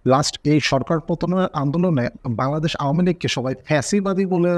Last এই সরকার পতনের আন্দোলনে বাংলাদেশ আওয়ামী লীগকে সবাই ফ্যাসিবাদী বলে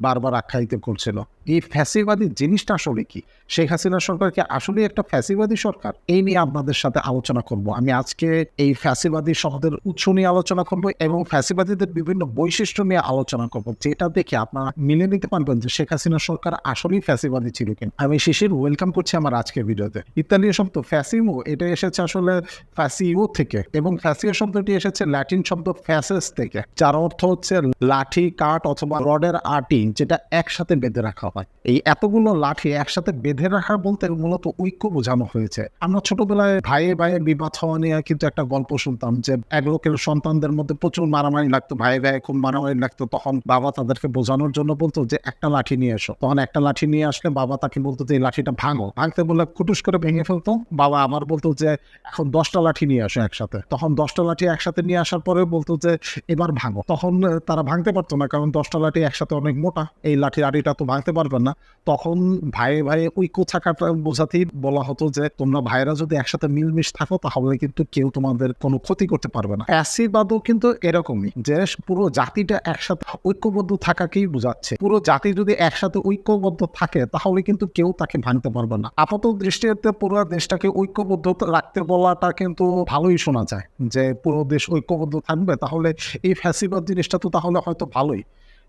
বারবার আখ্যায়িত করছিল। এই ফ্যাসিবাদী জিনিসটা আসলে কি? শেখ হাসিনা সরকার কি আসলেই একটা ফ্যাসিবাদী সরকার? এই নিয়ে আপনাদের সাথে আলোচনা করব। আমি আজকে এই ফ্যাসিবাদী শব্দের উৎস নিয়ে আলোচনা করব এবং ফ্যাসিবাদীদের বিভিন্ন বৈশিষ্ট্য নিয়ে আলোচনা করব, যেটা দেখে আপনারা মিলে নিতে পারবেন যে শেখ হাসিনা সরকার আসলেই ফ্যাসিবাদী ছিল কিনা। আমি শিশির ওয়েলকাম করছি আমার আজকের ভিডিওতে। ইতালীয় শব্দ ফ্যাসিমো, এটা এসেছে আসলে ফ্যাসিও থেকে, এবং ফ্যাসিও শব্দটি এসেছে ল্যাটিন শব্দ ফ্যাসেস থেকে, যার অর্থ হচ্ছে লাঠি, কাঠ অথবা রডের আটি, যেটা একসাথে বেঁধে রাখা হয়। এই এতগুলো লাঠি একসাথে বেঁধে রাখা বলতে মূলত ঐক্য বোঝানো হয়েছে। আমরা ছোটবেলায় ভাইয়ে ভাইয়ে বিবাদ হওয়া নিয়ে কিন্তু একটা গল্প শুনতাম যে এক লোকের সন্তানদের মধ্যে প্রচুর মারামারি লাগতো, ভাইয়ে ভাইয়ে খুব মারামারি লাগতো, তখন বাবা তাদেরকে বোঝানোর জন্য বলতো যে একটা লাঠি নিয়ে এসো। তখন একটা লাঠি নিয়ে আসলে বাবা তাকে বলতো যে এই লাঠিটা ভাঙো। ভাঙতে বললে কুটুস করে ভেঙে ফেলতো। বাবা আবার বলতো যে এখন 10টা লাঠি নিয়ে আসো একসাথে। তখন 10টা লাঠি একসাথে নিয়ে আসার পরে বলতো যে এবার ভাঙো। তখন তারা ভাঙতে পারতো না, কারণ 10টা লাঠি একসাথে অনেক মোটা, এই লাঠি আড়িটা তো ভাঙতে পারবেন না। তখন ভাইয়ে ভাইয়ে ঐক্য থাকাটা বোঝাতেই বলা হতো যে তোমরা ভাইয়েরা যদি একসাথে মিলমিশ থাকো তাহলে কিন্তু কেউ তোমাদের কোনো ক্ষতি করতে পারবে না। ফ্যাসিবাদও কিন্তু এরকমই, যে পুরো জাতিটা একসাথে ঐক্যবদ্ধ থাকাকেই বোঝাচ্ছে। পুরো জাতি যদি একসাথে ঐক্যবদ্ধ থাকে তাহলে কিন্তু কেউ তাকে ভাঙতে পারবে না। আপাত দৃষ্টিতে পুরো দেশটাকে ঐক্যবদ্ধ রাখতে বলাটা কিন্তু ভালোই শোনা যায়, যে পুরো দেশ ঐক্যবদ্ধ থাকবে, তাহলে এই ফ্যাসিবাদ জিনিসটা তো তাহলে হয়তো ভালোই।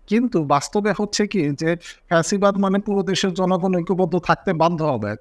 কিন্তু বাস্তবে হচ্ছে কি, যে ফ্যাসিবাদ মানে পুরো দেশের জনগণ ঐক্যবদ্ধ থাকতে বাধ্য হবে,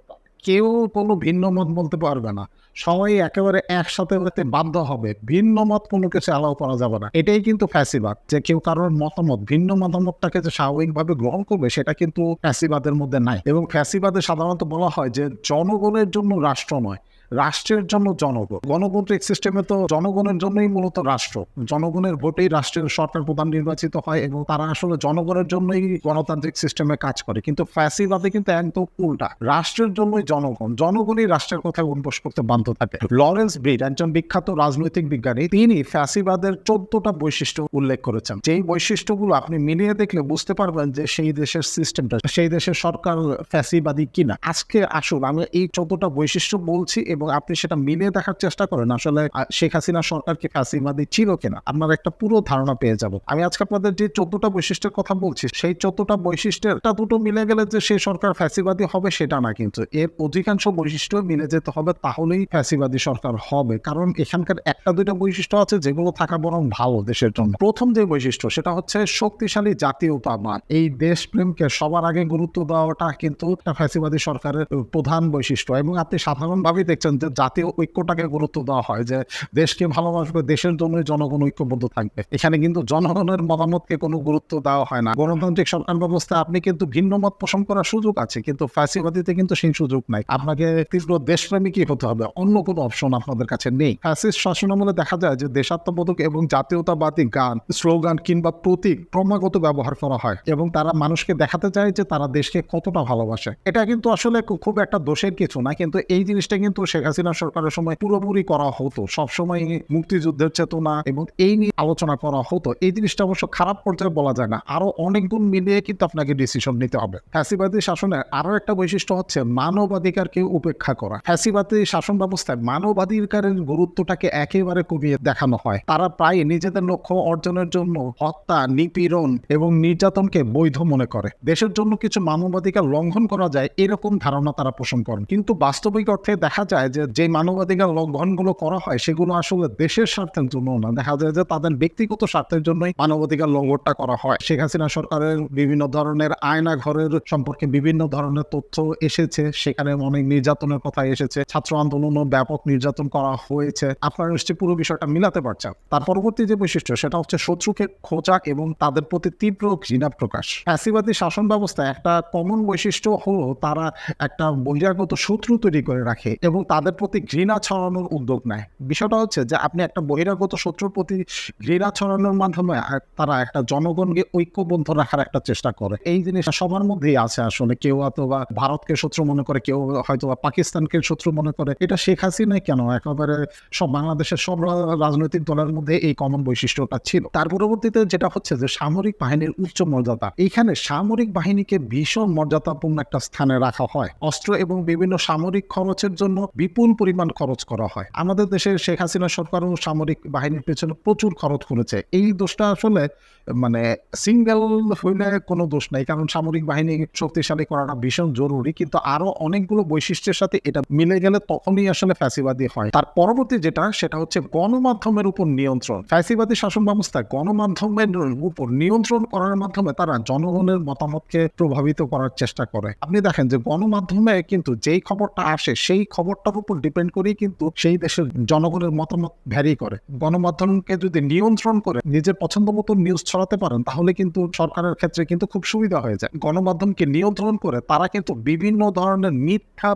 কেউ কোনো ভিন্ন মত বলতে পারবে না, সবাই একেবারে একসাথে হতে বাধ্য হবে, ভিন্ন মত কোনো কিছু অ্যালাউ করা যাবে না। এটাই কিন্তু ফ্যাসিবাদ, যে কেউ কারোর মতামত, ভিন্ন মতামতটাকে যে স্বাভাবিকভাবে গ্রহণ করবে সেটা কিন্তু ফ্যাসিবাদের মধ্যে নাই। এবং ফ্যাসিবাদে সাধারণত বলা হয় যে জনগণের জন্য রাষ্ট্র নয়, রাষ্ট্রের জন্য জনগণ। গণতান্ত্রিক সিস্টেমে তো জনগণের জন্যই মূলত রাষ্ট্র, জনগণের ভোটেই রাষ্ট্রের সরকার প্রধান নির্বাচিত হয় এবং তারা আসলে জনগণের জন্যই গণতান্ত্রিক সিস্টেমে কাজ করে। কিন্তু ফ্যাসিবাদে কিন্তু একদম উল্টা, রাষ্ট্রের জন্যই জনগণ, জনগণই রাষ্ট্রের কথায় উনবোস করতে বাধ্য থাকে। লরেন্স ব্রিড, একজন বিখ্যাত রাজনৈতিক বিজ্ঞানী, তিনি ফ্যাসিবাদের 14টা বৈশিষ্ট্য উল্লেখ করেছেন। যেই বৈশিষ্ট্যগুলো আপনি মিলিয়ে দেখলে বুঝতে পারবেন যে সেই দেশের সিস্টেমটা, সেই দেশের সরকার ফ্যাসিবাদী কিনা। আজকে আসুন আমি এই 14টা বৈশিষ্ট্য বলছি এবং আপনি সেটা মিলিয়ে দেখার চেষ্টা করেন আসলে শেখ হাসিনা সরকার কি ফ্যাসিবাদী ছিল কিনা, আপনার একটা পুরো ধারণা পেয়ে যাব। আমি আজকে আপনাদের যে 14টা বৈশিষ্ট্যের কথা বলছি, সেই 14টা বৈশিষ্ট্যের একটা দুটো মিলে গেলে যে সেই সরকার ফ্যাসিবাদী হবে সেটা না, কিন্তু এর অধিকাংশ বৈশিষ্ট্য মিলে যেতে হবে, তাহলেই ফ্যাসিবাদী সরকার হবে। কারণ এখানকার একটা দুইটা বৈশিষ্ট্য আছে যেগুলো থাকা বরং ভালো দেশের জন্য। প্রথম যে বৈশিষ্ট্য সেটা হচ্ছে শক্তিশালী জাতীয়তাবাদ। এই দেশপ্রেমকে সবার আগে গুরুত্ব দেওয়াটা কিন্তু একটা ফ্যাসিবাদী সরকারের প্রধান বৈশিষ্ট্য। এবং আপনি সাধারণভাবেই দেখছেন যে জাতীয় ঐক্যটাকে গুরুত্ব দেওয়া হয়, যে দেশকে ভালোবাসবে, দেশের জন্যই জনগণ ঐক্যবদ্ধ থাকবে। এখানে কিন্তু জনগণের মতামতকে কোনো গুরুত্ব দেওয়া হয় না। গণতান্ত্রিক সরকার ব্যবস্থায় আপনি কিন্তু ভিন্ন মত পোষণ করার সুযোগ আছে, কিন্তু ফ্যাসিবাদীতে কিন্তু সেই সুযোগ নাই। আপনাকে তীব্র দেশপ্রেমিকই হতে হবে, অন্য কোনো অপশন আপনাদের কাছে নেই। ফ্যাসিস্ট শাসনামলে দেখা যায় যে দেশাত্মবোধক এবং জাতীয়তাবাদী গান, স্লোগান কিংবা প্রতীক ক্রমাগত ব্যবহার করা হয় এবং তারা মানুষকে দেখাতে চায় যে তারা দেশকে কতটা ভালোবাসে। এটা কিন্তু আসলে খুব একটা দোষের কিছু না, কিন্তু এই জিনিসটা কিন্তু শেখ হাসিনা সরকারের সময় পুরোপুরি করা হতো। সবসময় মুক্তিযুদ্ধের চেতনা এবং এই নিয়ে আলোচনা করা হতো। এই জিনিসটা অবশ্য খারাপ পর্যায়ে বলা যায় না, আরো অনেক গুণ মিলিয়ে কিন্তু আপনাকে ডিসিশন নিতে হবে। ফ্যাসিবাদী শাসনের আরো একটা বৈশিষ্ট্য হচ্ছে মানবাধিকারকে উপেক্ষা করা। ফ্যাসিবাদী শাসন ব্যবস্থায় মানবাধিকারের গুরুত্বটাকে একেবারে কমিয়ে দেখানো হয়। তারা প্রায় নিজেদের লক্ষ্য অর্জনের জন্য হত্যা, নিপীড়ন এবং নির্যাতনকে বৈধ মনে করে। দেশের জন্য কিছু মানবাধিকার লঙ্ঘন করা যায় এরকম ধারণা তারা পোষণ করেন, কিন্তু বাস্তবিক অর্থে দেখা যায় যে মানবাধিকার লঙ্ঘনগুলো করা হয় সেগুলো আসলে দেশের স্বার্থের জন্য না, দেখা যায় যে তাদের ব্যক্তিগত স্বার্থের জন্যই মানবাধিকার লঙ্ঘনটা করা হয়। শেখ হাসিনা সরকারের বিভিন্ন ধরনের আয়না ঘরের সম্পর্কে বিভিন্ন ধরনের তথ্য এসেছে, সেখানে অনেক নির্যাতনের কথা এসেছে, ছাত্র আন্দোলনও ব্যাপক নির্যাতন করা হয়েছে। আপনারা নিশ্চয়ই পুরো বিষয়টা মিলাতে পারছেন। তার পরবর্তী যে বৈশিষ্ট্য সেটা হচ্ছে শত্রুকে খোঁজা এবং তাদের প্রতি তীব্র ঘৃণা প্রকাশ। ফ্যাসিবাদী শাসন ব্যবস্থায় একটা কমন বৈশিষ্ট্য হলো তারা একটা বহিরাগত শত্রু তৈরি করে রাখে এবং তাদের প্রতি ঘৃণা ছড়ানোর উদ্যোগ নেয়। বিষয়টা হচ্ছে যে আপনি একটা বহিরাগত শত্রুর প্রতি ঘৃণা ছড়ানোর মাধ্যমে তারা একটা জনগণকে ঐক্যবদ্ধ রাখার একটা চেষ্টা করে। এই জিনিসটা সবার মধ্যেই আছে আসলে। কেউ অথবা ভারতকে শত্রু মনে করে, কেউ হয়তো পাকিস্তানকে শত্রু মনে করে। এটা শেখ হাসিনাই কেন, একেবারে সব বাংলাদেশের সব রাজনৈতিক দলের মধ্যে এই কমন বৈশিষ্ট্যটা ছিল। তার পরবর্তীতে যেটা হচ্ছে যে সামরিক বাহিনীর উচ্চ মর্যাদা। এইখানে সামরিক বাহিনীকে ভীষণ মর্যাদাপূর্ণ একটা স্থানে রাখা হয়। অস্ত্র এবং বিভিন্ন সামরিক খরচের জন্য বিপুল পরিমাণ খরচ করা হয়। আমাদের দেশের শেখ হাসিনা সরকারও সামরিক বাহিনীর পেছনে প্রচুর খরচ করেছে। এই দোষটা আসলে মানে সিঙ্গেল হইলে কোনো দোষ নাই, কারণ সামরিক বাহিনী শক্তিশালী করাটা ভীষণ জরুরি, কিন্তু আরো অনেকগুলো বৈশিষ্ট্যের সাথে এটা মিলে গেলে তখনই আসলে ফ্যাসিবাদী হয়। তার পরবর্তী যেটা, সেটা হচ্ছে গণমাধ্যমের উপর নিয়ন্ত্রণ। ফ্যাসিবাদী শাসন ব্যবস্থা গণমাধ্যমের উপর নিয়ন্ত্রণ করার মাধ্যমে তারা জনগণের মতামতকে প্রভাবিত করার চেষ্টা করে। আপনি দেখেন যে গণমাধ্যমে কিন্তু যেই খবরটা আসে সেই খবরটার উপর ডিপেন্ড করেই কিন্তু সেই দেশের জনগণের মতামত ভ্যারি করে। গণমাধ্যমকে যদি নিয়ন্ত্রণ করে নিজের পছন্দ মতো নিউজ ছড়াতে পারেন, তাহলে কিন্তু সরকারের ক্ষেত্রে কিন্তু খুব সুবিধা হয়ে যায়। গণমাধ্যমকে নিয়ন্ত্রণ করে তারা কিন্তু বিভিন্ন ধরনের মিথ্যা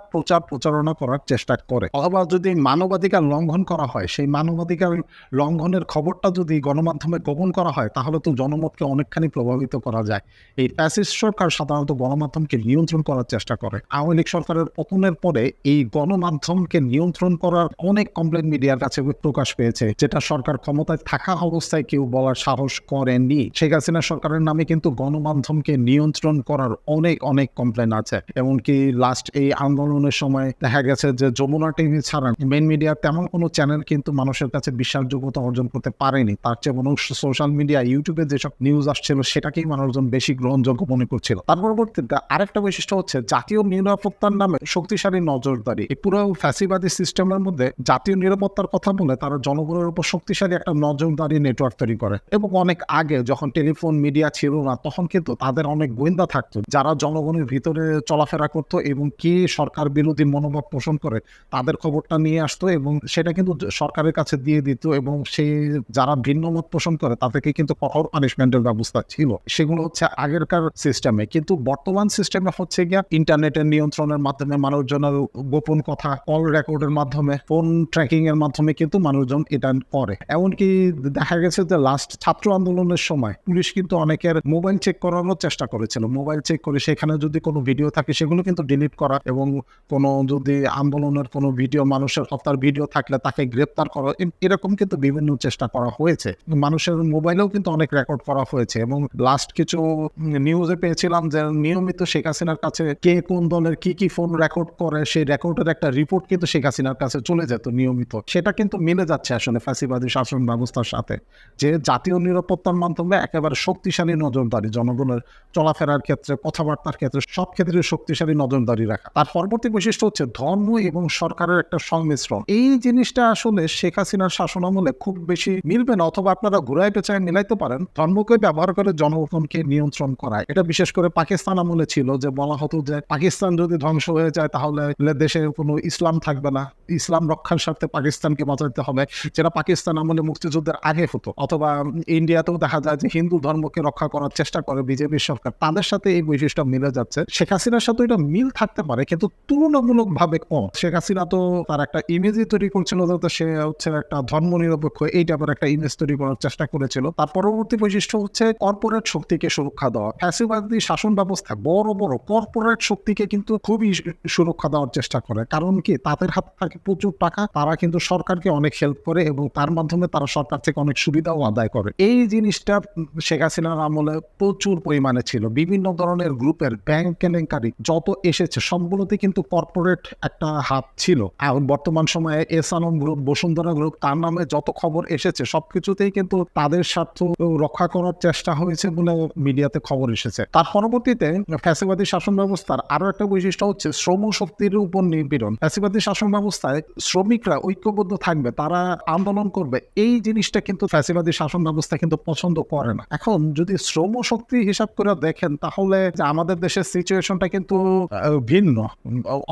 প্রচারণা করার চেষ্টা করে, অথবা যদি মানবাধিকার লঙ্ঘন করা হয়, সেই মানবাধিকার লঙ্ঘনের খবরটা যদি গণমাধ্যমে গোপন করা হয়, তাহলে তো জনমতকে অনেকখানি প্রভাবিত করা যায়। এই ফ্যাসিস্ট সরকার সাধারণত গণমাধ্যমকে নিয়ন্ত্রণ করার চেষ্টা করে। আওয়ামী লীগ সরকারের পতনের পরে এই গণমাধ্যমকে নিয়ন্ত্রণ করার অনেক কমপ্লেন মিডিয়ার কাছে প্রকাশ পেয়েছে, যেটা সরকার ক্ষমতায় থাকা অবস্থায় কেউ বলার সাহস করেনি। শেখ হাসিনা সরকারের নামে কিন্তু গণমাধ্যমকে নিয়ন্ত্রণ করার অনেক অনেক কমপ্লেন আছে। এমনকি লাস্ট এই আন্দোলনের সময় দেখা গেছে যে যমুনা টিভি ছাড়া মেইন মিডিয়ার তেমন কোনো চ্যানেল কিন্তু মানুষের কাছে বিশ্বাসযোগ্যতা অর্জন করতে পারেনি। তার চেয়ে বরং সোশ্যাল মিডিয়া, ইউটিউবে যেসব নিউজ আসছিল সেটাকেই মানুষজন বেশি গ্রহণযোগ্য মনে করছিল। তার পরবর্তীতে আরেকটা বৈশিষ্ট্য হচ্ছে জাতীয় নিরাপত্তার নামে শক্তিশালী নজরদারি। এই পুরো ফ্যাসিবাদী সিস্টেমের মধ্যে জাতীয় নিরাপত্তার কথা বলে তারা জনগণের উপর শক্তিশালী একটা নজরদারি নেটওয়ার্ক তৈরি করে। এবং অনেক আগে যখন টেলিফোন মিডিয়া ছিল না, তখন কিন্তু তাদের অনেক গোয়েন্দা থাকতো যারা জনগণের ভিতরে চলাফেরা করতো এবং কে সরকার বিরোধী মনোভাব পোষণ করে তাদের খবরটা নিয়ে আসতো এবং সেটা কিন্তু সরকারের কাছে দিয়ে দিত, এবং সেই যারা ভিন্ন মত পোষণ করে তাদেরকে কিন্তু কঠোর পানিশমেন্টের ব্যবস্থা ছিল। সেগুলো হচ্ছে আগেরকার সিস্টেমে, কিন্তু বর্তমান সিস্টেমে হচ্ছে গিয়া ইন্টারনেটের নিয়ন্ত্রণের মাধ্যমে মানুষজনের গোপন কথা কল রেকর্ডের মাধ্যমে, ফোন ট্র্যাকিং এর মাধ্যমে কিন্তু মানুষজন এটা করে। এমনকি দেখা গেছে যে লাস্ট ছাত্র আন্দোলনের সময় পুলিশ কিন্তু অনেকের মোবাইল চেক করানোর চেষ্টা করেছিল। মোবাইল চেক করে সেখানে যদি কোনো ভিডিও থাকে সেগুলো কিন্তু ডিলিট করা, এবং কোনো যদি আন্দোলনের কোনো ভিডিও, মানুষের হত্যার ভিডিও থাকলে তাকে গ্রেপ্তার করা, এরকম কিন্তু বিভিন্ন চেষ্টা করা হয়েছে। মানুষের মোবাইলেও কিন্তু অনেক রেকর্ড করা হয়েছে। এবং লাস্ট কিছু নিউজে পেয়েছিলাম যে নিয়মিত শেখ হাসিনার কাছে কে কোন দলের কি কি ফোন রেকর্ড করে, সেই রেকর্ডের একটা রিপোর্ট কিন্তু শেখ হাসিনার কাছে চলে যেত নিয়মিত। সেটা কিন্তু মিলে যাচ্ছে আসলে ফ্যাসিবাদী শাসন ব্যবস্থার সাথে, যে জাতীয় নিরাপত্তার মাধ্যমে একেবারে শক্তিশালী নজরদারি, জনগণের চলাফেরার ক্ষেত্রে, কথাবার্তার ক্ষেত্রে, সব ক্ষেত্রে শক্তিশালী নজরদারি রাখা। তার পরবর্তী বৈশিষ্ট্য হচ্ছে ধর্ম এবং সরকারের একটা সংমিশ্রণ। এই জিনিসটা আসলে শেখ হাসিনার শাসন আমলে খুব বেশি মিলবে না, অথবা আপনারা ঘুরায় পেঁচায় মিলাইতে পারেন। ধর্মকে ব্যবহার করে জনগণকে নিয়ন্ত্রণ করায়, এটা বিশেষ করে পাকিস্তান আমলে ছিল, যে বলা হতো যে পাকিস্তান যদি ধ্বংস হয়ে যায় তাহলে দেশে কোনো ইসলাম থাকবে না, ইসলাম রক্ষার স্বার্থে পাকিস্তানকে বাঁচাতে হবে, যেটা পাকিস্তান আমলে মুক্তিযুদ্ধের আগে হতো। অথবা ইন্ডিয়াতেও দেখা যায় যে হিন্দু ধর্মকে রক্ষা করার চেষ্টা করে বিজেপি সরকার, তাদের সাথে এই বৈশিষ্ট্য মিলে যাচ্ছে। শেখ হাসিনার সাথে এটা মিল থাকতে পারে, কিন্তু তুলনামূলক ভাবে কম। শেখ হাসিনা তো তার একটা ইমেজই তৈরি করছিল যাতে সে হচ্ছে একটা ধর্ম নিরপেক্ষ, এই টাইপের একটা ইমেজ তৈরি করার চেষ্টা করেছিল। তার পরবর্তী বৈশিষ্ট্য হচ্ছে কর্পোরেট শক্তিকে সুরক্ষা দেওয়া। ফ্যাসিবাদী শাসন ব্যবস্থা বড় বড় কর্পোরেট শক্তিকে কিন্তু খুবই সুরক্ষা দেওয়ার চেষ্টা করে। কারণ কি, তাদের হাত থাকে প্রচুর টাকা, তারা কিন্তু সরকারকে অনেক হেল্প করে এবং তার মাধ্যমে তারা সরকার থেকে অনেক সুবিধাও আদায় করে। এই জিনিসটা শেখ হাসিনার আমলে প্রচুর পরিমাণে ছিল। বিভিন্ন ধরনের গ্রুপের ব্যাংক কেলেঙ্কারি যত এসেছে সবগুলোতে কিন্তু কর্পোরেট একটা হাত ছিল। আর বর্তমান সময়ে এসানম গ্রুপ, বসুন্ধরা গ্রুপ, তার নামে যত খবর এসেছে সবকিছুতেই কিন্তু তাদের স্বার্থ রক্ষা করার চেষ্টা হয়েছে বলে মিডিয়াতে খবর এসেছে। তার পরবর্তীতে ফ্যাসিবাদী শাসন ব্যবস্থার আরো একটা বৈশিষ্ট্য হচ্ছে শ্রম শক্তির উপর নিপীড়ন। ফ্যাসিবাদী শাসন ব্যবস্থায় শ্রমিকরা ঐক্যবদ্ধ থাকবে, তারা আন্দোলন করবে, এই জিনিসটা কিন্তু ফ্যাসিবাদী শাসন ব্যবস্থা কিন্তু পছন্দ করে না। এখন যদি শ্রম শক্তি হিসাব করে দেখেন তাহলে আমাদের দেশের সিচুয়েশনটা কিন্তু ভিন্ন।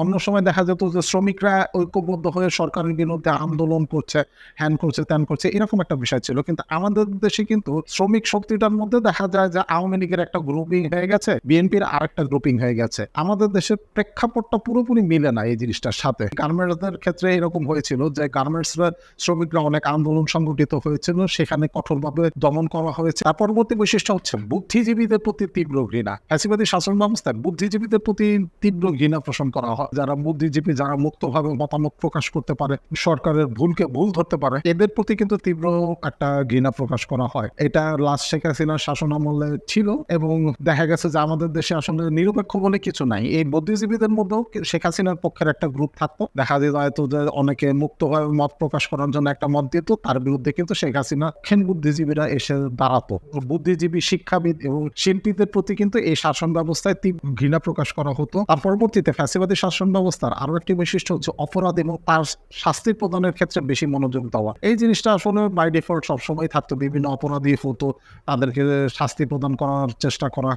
অন্য সময় দেখা যেত যে শ্রমিকরা ঐক্যবদ্ধ হয়ে সরকারের বিরুদ্ধে আন্দোলন করছে, হ্যান করছে, ত্যান করছে, এরকম একটা বিষয় ছিল। কিন্তু আমাদের দেশে কিন্তু শ্রমিক শক্তিটার মধ্যে দেখা যায় যে আওয়ামী লীগের একটা গ্রুপিং হয়ে গেছে, বিএনপির আরেকটা গ্রুপিং হয়ে গেছে। আমাদের দেশের প্রেক্ষাপটটা পুরোপুরি মিলে না এই জিনিসটার সাথে। গার্মেন্টসের ক্ষেত্রে এরকম হয়েছিল যে গার্মেন্টসরা শ্রমিকরা অনেক আন্দোলন সংগঠিত হয়েছিল, সেখানে কঠোরভাবে দমন করা হয়েছে। তার পরবর্তী বৈশিষ্ট্য হচ্ছে বুদ্ধিজীবীদের প্রতি তীব্র ঘৃণা। ফ্যাসিবাদী শাসন ব্যবস্থায় বুদ্ধিজীবীদের প্রতি তীব্র ঘৃণা পোষণ করা হয়। যারা বুদ্ধিজীবী, যারা মুক্তভাবে মতামত প্রকাশ করতে পারে, সরকারের ভুলকে ভুল ধরতে পারে, এদের প্রতি কিন্তু তীব্র একটা ঘৃণা প্রকাশ করা হয়। এটা লাস্ট শেখ হাসিনার শাসন আমলে ছিল, এবং দেখা গেছে যে আমাদের দেশে আসলে নিরপেক্ষ বলে কিছু নাই। এই বুদ্ধিজীবীদের মধ্যেও শেখ হাসিনার পক্ষের একটা গ্রুপ থাকতো, দেখা যেত হয়তো যে অনেকে মুক্তভাবে মত প্রকাশ করার জন্য একটা মত দিত, তার বিরুদ্ধে কিন্তু শেখ হাসিনা বুদ্ধিজীবীরা এসে দাঁড়াতো। বুদ্ধিজীবী, শিক্ষাবিদ এবং শিল্পীদের প্রতি কিন্তু এই শাসন ব্যবস্থায় তীব্র ঘৃণা প্রকাশ করা হতো। তার পরবর্তীতে ফ্যাসিবাদী শাসন ব্যবস্থার আরো একটি বৈশিষ্ট্য হচ্ছে অপরাধ এবং তার শাস্তি প্রদানের ক্ষেত্রে বেশি মনোযোগ দেওয়া। এই জিনিসটা আসলে বাই ডিফল্ট সবসময় থাকতো। বিভিন্ন অপরাধী হতো, তাদেরকে শাস্তি প্রদান করার চেষ্টা করা,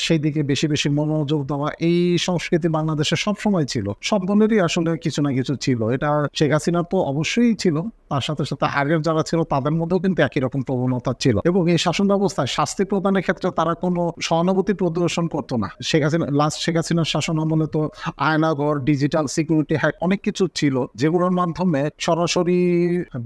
সেই দিকে বেশি বেশি মনোযোগ দেওয়া, এই সংস্কৃতি বাংলাদেশে সবসময় ছিল। সব দলেরই আসলে কিছু না কিছু ছিল। এটা শেখ হাসিনার তো অবশ্যই ছিল, তার সাথে সাথে আগের যারা ছিল তাদের মধ্যেও কিন্তু একই রকম প্রবণতা ছিল। এবং এই শাসন ব্যবস্থায় শাস্তি প্রদানের ক্ষেত্রে তারা কোনো সহানুভূতি প্রদর্শন করতো না। শেখ হাসিনার শাসন আমলে তো আয়নাঘর, ডিজিটাল সিকিউরিটি হ্যাক অনেক কিছু ছিল, যেগুলোর মাধ্যমে সরাসরি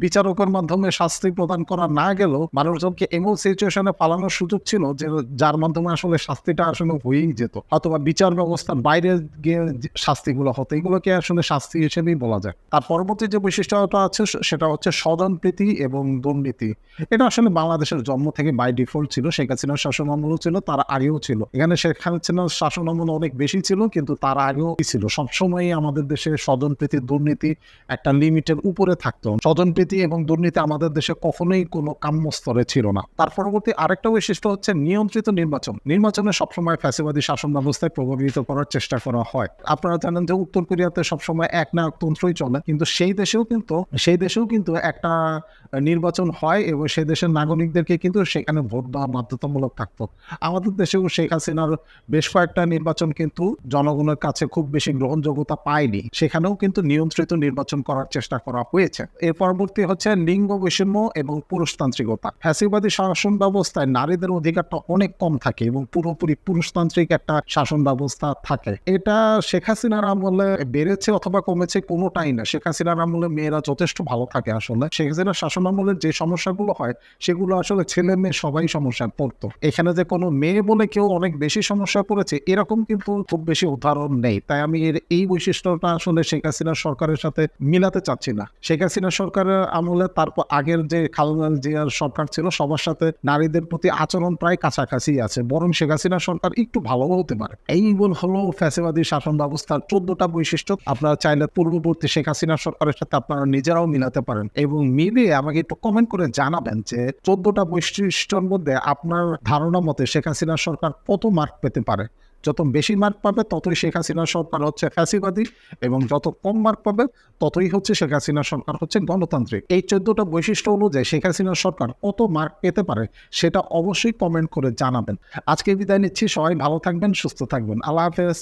বিচারকের মাধ্যমে শাস্তি প্রদান করা না গেলেও মানুষজনকে এমন সিচুয়েশনে পালানোর সুযোগ ছিল যে যার মাধ্যমে আসলে শাস্তিটা আসলে হয়েই যেত, অথবা বিচার ব্যবস্থার বাইরে গিয়ে শাস্তিগুলো হতো। এগুলোকে আসলে শাস্তি হিসেবেই বলা যায়। তার পরবর্তী যে বৈশিষ্ট্যটা আছে সেটা হচ্ছে স্বজনপ্রীতি এবং দুর্নীতি। এটা আসলে বাংলাদেশের জন্ম থেকে বাই ডিফল্ট ছিল। শেখ হাসিনার শাসন আমলও ছিল, তার আগেও ছিল। এখানে শেখ হাসিনার শাসন আমল অনেক বেশি ছিল, কিন্তু তার আগেও ছিল। সবসময়ই আমাদের দেশে স্বজনপ্রীতি, দুর্নীতি একটা লিমিটের উপরে থাকতো। স্বজনপ্রীতি এবং দুর্নীতি আমাদের দেশে কখনোই কোনো কাম্য স্তরে ছিল না। তার পরবর্তী আরেকটা বৈশিষ্ট্য হচ্ছে নিয়ন্ত্রিত নির্বাচন। নির্বাচনে সবসময় ফ্যাসিবাদী শাসন ব্যবস্থায় প্রভাবিত করার চেষ্টা করা হয়। আপনারা জানেন যে উত্তর কোরিয়াতে সবসময় একনায়কতন্ত্রই চলে, কিন্তু সেই দেশেও কিন্তু একটা নির্বাচন হয় এবং সেই দেশের নাগরিকদেরকে কিন্তু সেখানে ভোট দেওয়া বাধ্যতামূলক থাকতো। আমাদের দেশেও শেখ হাসিনার বেশ কয়েকটা নির্বাচন কিন্তু জনগণের কাছে খুব বেশি গ্রহণযোগ্যতা পায়নি, সেখানেও কিন্তু নিয়ন্ত্রিত নির্বাচন করার চেষ্টা করা হয়েছে। এর পরবর্তী হচ্ছে লিঙ্গ বৈষম্য এবং পুরুষতান্ত্রিকতা। ফ্যাসিবাদী শাসন ব্যবস্থায় নারীদের অধিকারটা অনেক কম থাকে এবং পুরোপুরি পুরুষতান্ত্রিক একটা শাসন ব্যবস্থা থাকে। এটা শেখ হাসিনার আমলে বেড়েছে অথবা কমেছে কোনোটাই না। শেখ হাসিনার আমলে মেয়েরা যথেষ্ট ভালো থাকে। আসলে শেখ হাসিনার শাসন আমলের যে সমস্যাগুলো হয় সেগুলো আসলে ছেলে মেয়ে সবাই সমস্যায় পড়তো। এখানে যে কোনো মেয়ে বলে কেউ অনেক বেশি সমস্যা পড়েছে এরকম কিন্তু খুব বেশি উদাহরণ নেই। তাই আমি এই বৈশিষ্ট্যটা আসলে শেখ হাসিনার সরকারের সাথে মিলাতে চাচ্ছি না। শেখ হাসিনা সরকারের আমলে তারপর আগের যে খালেদা জিয়ার সরকার ছিল সবার সাথে নারীদের প্রতি আচরণ প্রায় কাছাকাছি আছে, বরং শেখ হাসিনা সরকার একটু ভালো হতে পারে। এই হলো ফ্যাসিবাদী শাসন ব্যবস্থার 14টা বৈশিষ্ট্য। আপনারা চাইলে পূর্ববর্তী শেখ হাসিনা সরকারের সাথে আপনারা নিজেরাও মিলাতে পারেন এবং মিলিয়ে আমাকে একটু কমেন্ট করে জানাবেন যে 14টা বৈশিষ্ট্যের মধ্যে আপনার ধারণা মতে শেখ হাসিনা সরকার কত মার্ক পেতে পারে। যত বেশি মার্ক পাবে ততই শেখ হাসিনা সরকার হচ্ছে ফ্যাসিবাদী, এবং যত কম মার্ক পাবে ততই হচ্ছে শেখ হাসিনা সরকার হচ্ছে গণতান্ত্রিক। এই 14টা বৈশিষ্ট্য অনুযায়ী শেখ হাসিনা সরকার কত মার্ক পেতে পারে সেটা অবশ্যই কমেন্ট করে জানাবেন। আজকে বিদায় নিচ্ছি, সবাই ভালো থাকবেন, সুস্থ থাকবেন। আল্লাহ হাফেজ।